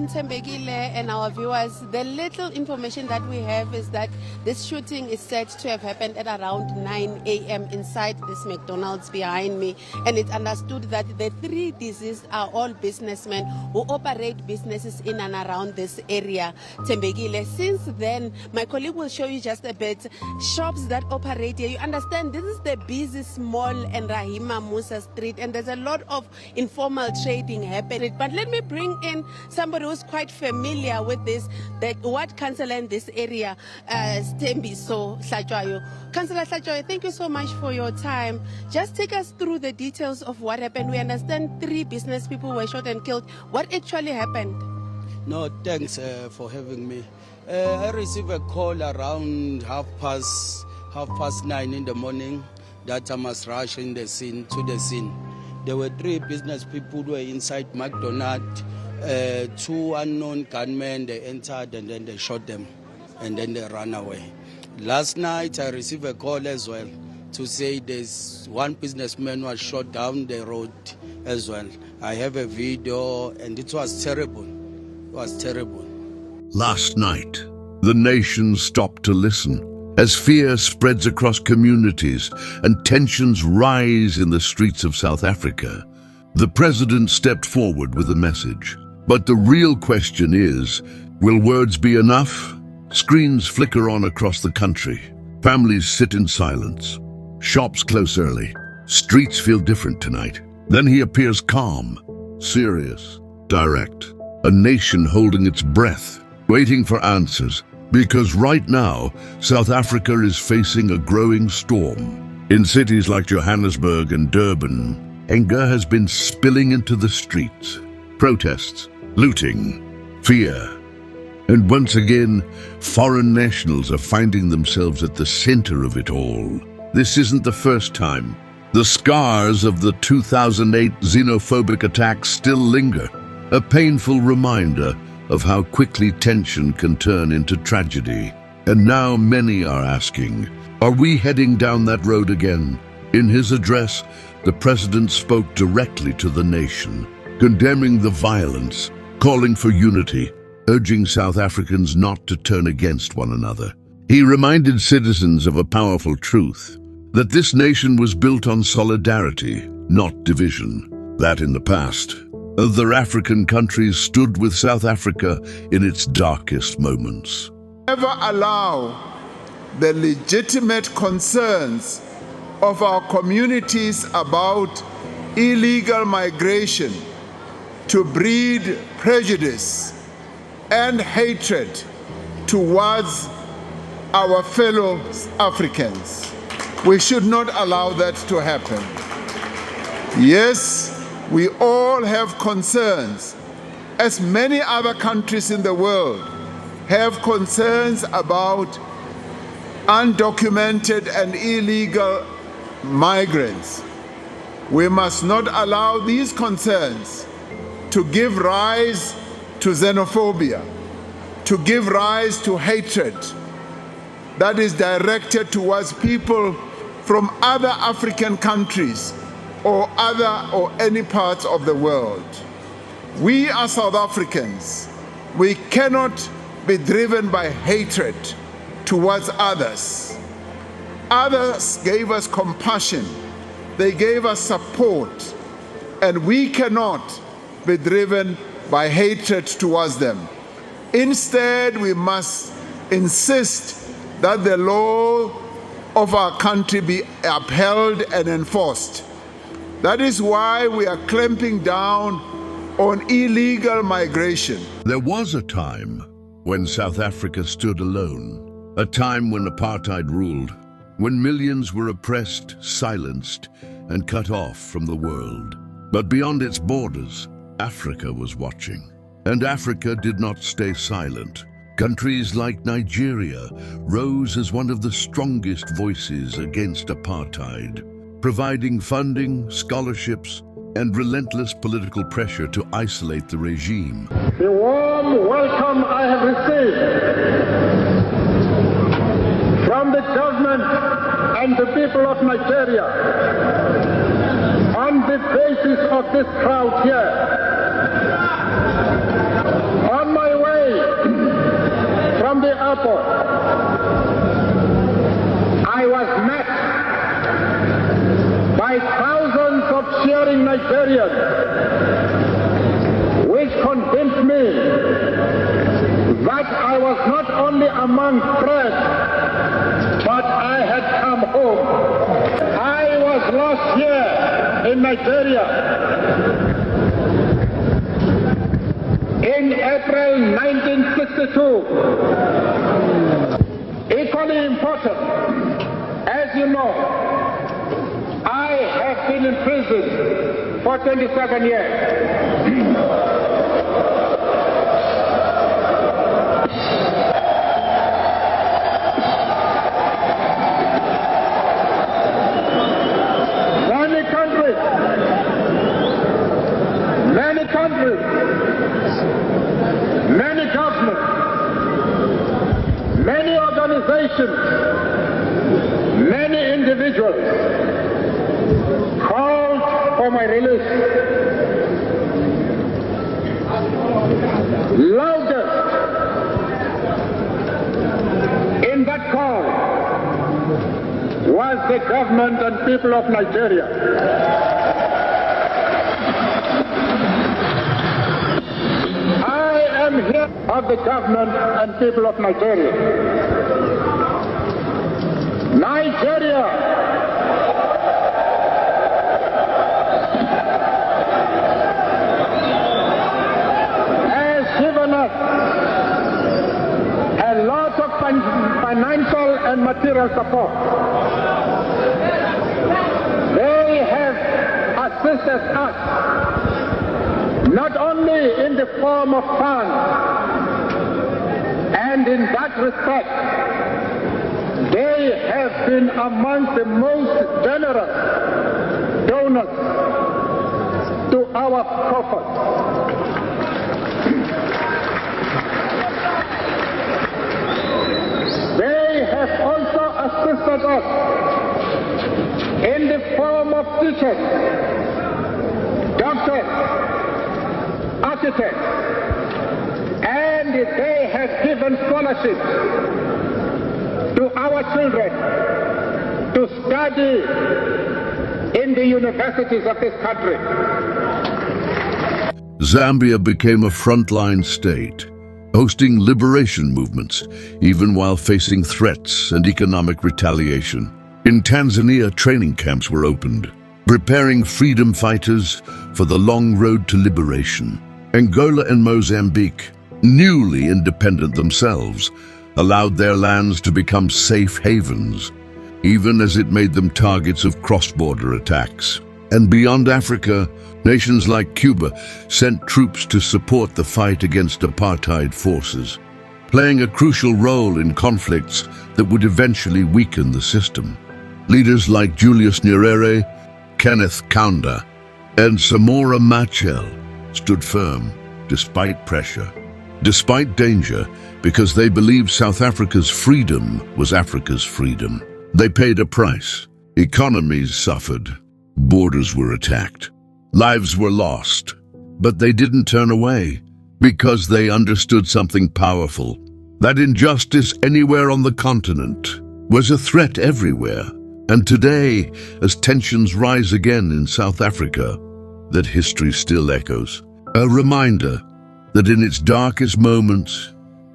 afternoon, Tembekile and our viewers. The little information that we have is that this shooting is said to have happened at around 9 a.m. inside this McDonald's behind me. And it's understood that the three deceased are all businessmen who operate businesses in and around this area, Tembekile. Since then, my colleague will show you just a bit shops that operate here. You understand, this is the busiest mall in Rahima Musa Street, and there's a lot of informal trading happening. But let me bring in somebody who's quite familiar with this, that what councillor in this area, Stembiso Hlatshwayo. Councillor Hlatshwayo, thank you so much for your time. Just take us through the details of what happened. We understand 3 business people were shot and killed. What actually happened? No, thanks for having me. I received a call around half past 9 in the morning that I must rush to the scene. There were 3 business people who were inside McDonald's. 2 unknown gunmen, they entered and then they shot them and then they ran away. Last night I received a call as well to say there's 1 businessman was shot down the road as well. I have a video and it was terrible. It was terrible. Last night, the nation stopped to listen as fear spreads across communities and tensions rise in the streets of South Africa. The president stepped forward with a message. But the real question is, will words be enough? Screens flicker on across the country. Families sit in silence. Shops close early. Streets feel different tonight. Then he appears calm, serious, direct. A nation holding its breath, waiting for answers. Because right now, South Africa is facing a growing storm. In cities like Johannesburg and Durban, anger has been spilling into the streets. Protests, looting, fear. And once again, foreign nationals are finding themselves at the center of it all. This isn't the first time. The scars of the 2008 xenophobic attacks still linger, a painful reminder of how quickly tension can turn into tragedy. And now many are asking, are we heading down that road again? In his address, the president spoke directly to the nation, condemning the violence, calling for unity, urging South Africans not to turn against one another. He reminded citizens of a powerful truth, that this nation was built on solidarity, not division. That in the past, other African countries stood with South Africa in its darkest moments. Never allow the legitimate concerns of our communities about illegal migration to breed prejudice and hatred towards our fellow Africans. We should not allow that to happen. Yes, we all have concerns, as many other countries in the world have concerns about undocumented and illegal migrants. We must not allow these concerns to give rise to xenophobia, to give rise to hatred that is directed towards people from other African countries or any parts of the world. We are South Africans. We cannot be driven by hatred towards others. Others gave us compassion. They gave us support. And we cannot be driven by hatred towards them. Instead, we must insist that the law of our country be upheld and enforced. That is why we are clamping down on illegal migration. There was a time when South Africa stood alone, a time when apartheid ruled, when millions were oppressed, silenced, and cut off from the world. But beyond its borders, Africa was watching. And Africa did not stay silent. Countries like Nigeria rose as one of the strongest voices against apartheid, providing funding, scholarships, and relentless political pressure to isolate the regime. The warm welcome I have received from the government and the people of Nigeria on the basis of this crowd here, on convinced me that I was not only among friends, but I had come home. I was lost here in Nigeria in April 1962. Equally important, as you know, I have been in prison for 27 years. Many governments, many organizations, many individuals called for my release. Loudest in that call was the government and people of Nigeria. Here of the government and people of Nigeria. Nigeria has given us a lot of financial and material support. They have assisted us not only in the form of funds, and in that respect, they have been among the most generous donors to our coffers. They have also assisted us in the form of teachers, doctors, architects, and they have given scholarships to our children to study in the universities of this country. Zambia became a frontline state, hosting liberation movements, even while facing threats and economic retaliation. In Tanzania, training camps were opened, preparing freedom fighters for the long road to liberation. Angola and Mozambique, newly independent themselves, allowed their lands to become safe havens, even as it made them targets of cross-border attacks. And beyond Africa, nations like Cuba sent troops to support the fight against apartheid forces, playing a crucial role in conflicts that would eventually weaken the system. Leaders like Julius Nyerere, Kenneth Kaunda, and Samora Machel stood firm despite pressure, despite danger, because they believed South Africa's freedom was Africa's freedom. They paid a price. Economies suffered. Borders were attacked. Lives were lost. But they didn't turn away because they understood something powerful, that injustice anywhere on the continent was a threat everywhere. And today, as tensions rise again in South Africa, that history still echoes. A reminder that in its darkest moments,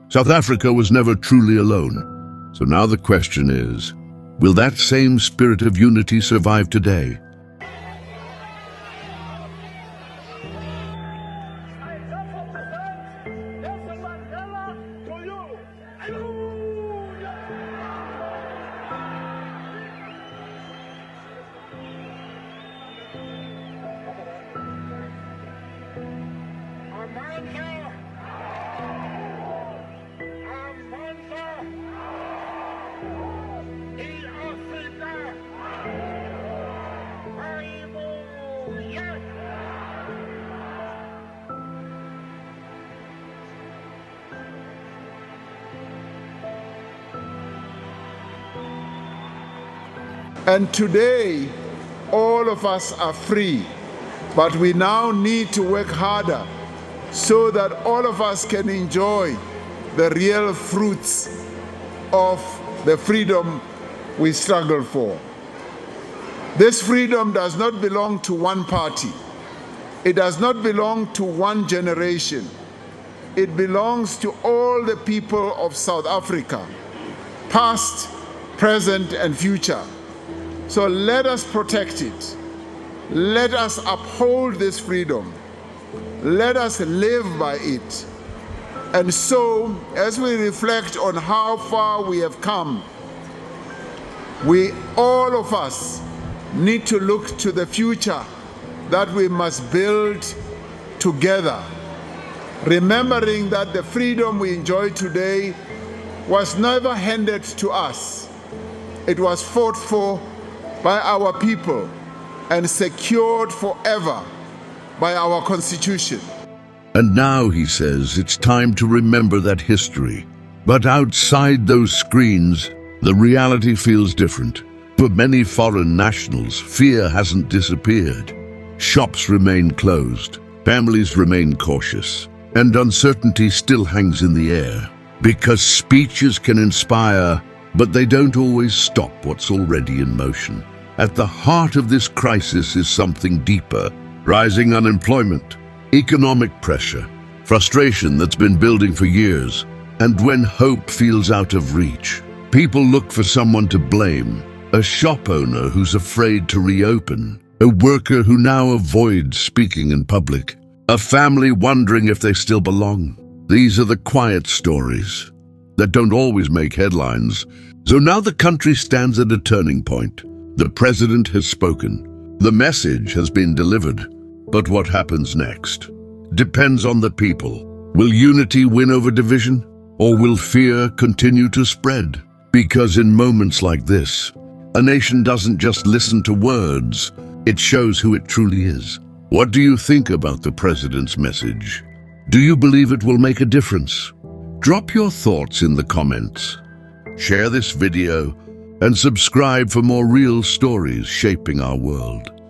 South Africa was never truly alone. So now the question is, will that same spirit of unity survive today? And today, all of us are free, but we now need to work harder so that all of us can enjoy the real fruits of the freedom we struggle for. This freedom does not belong to one party. It does not belong to one generation. it belongs to all the people of South Africa, past, present, and future. So let us protect it. Let us uphold this freedom. Let us live by it. And so, as we reflect on how far we have come, we, all of us, need to look to the future that we must build together, remembering that the freedom we enjoy today was never handed to us. It was fought for by our people and secured forever by our Constitution. And now, he says, it's time to remember that history. But outside those screens, the reality feels different. For many foreign nationals, fear hasn't disappeared. Shops remain closed, families remain cautious, and uncertainty still hangs in the air. Because speeches can inspire, but they don't always stop what's already in motion. At the heart of this crisis is something deeper: rising unemployment, economic pressure, frustration that's been building for years. And when hope feels out of reach, people look for someone to blame. A shop owner who's afraid to reopen, a worker who now avoids speaking in public, a family wondering if they still belong. These are the quiet stories that don't always make headlines. So now the country stands at a turning point. The president has spoken. The message has been delivered. But what happens next depends on the people. Will unity win over division, or will fear continue to spread? Because in moments like this, a nation doesn't just listen to words, it shows who it truly is. What do you think about the president's message? Do you believe it will make a difference? Drop your thoughts in the comments. Share this video and subscribe for more real stories shaping our world.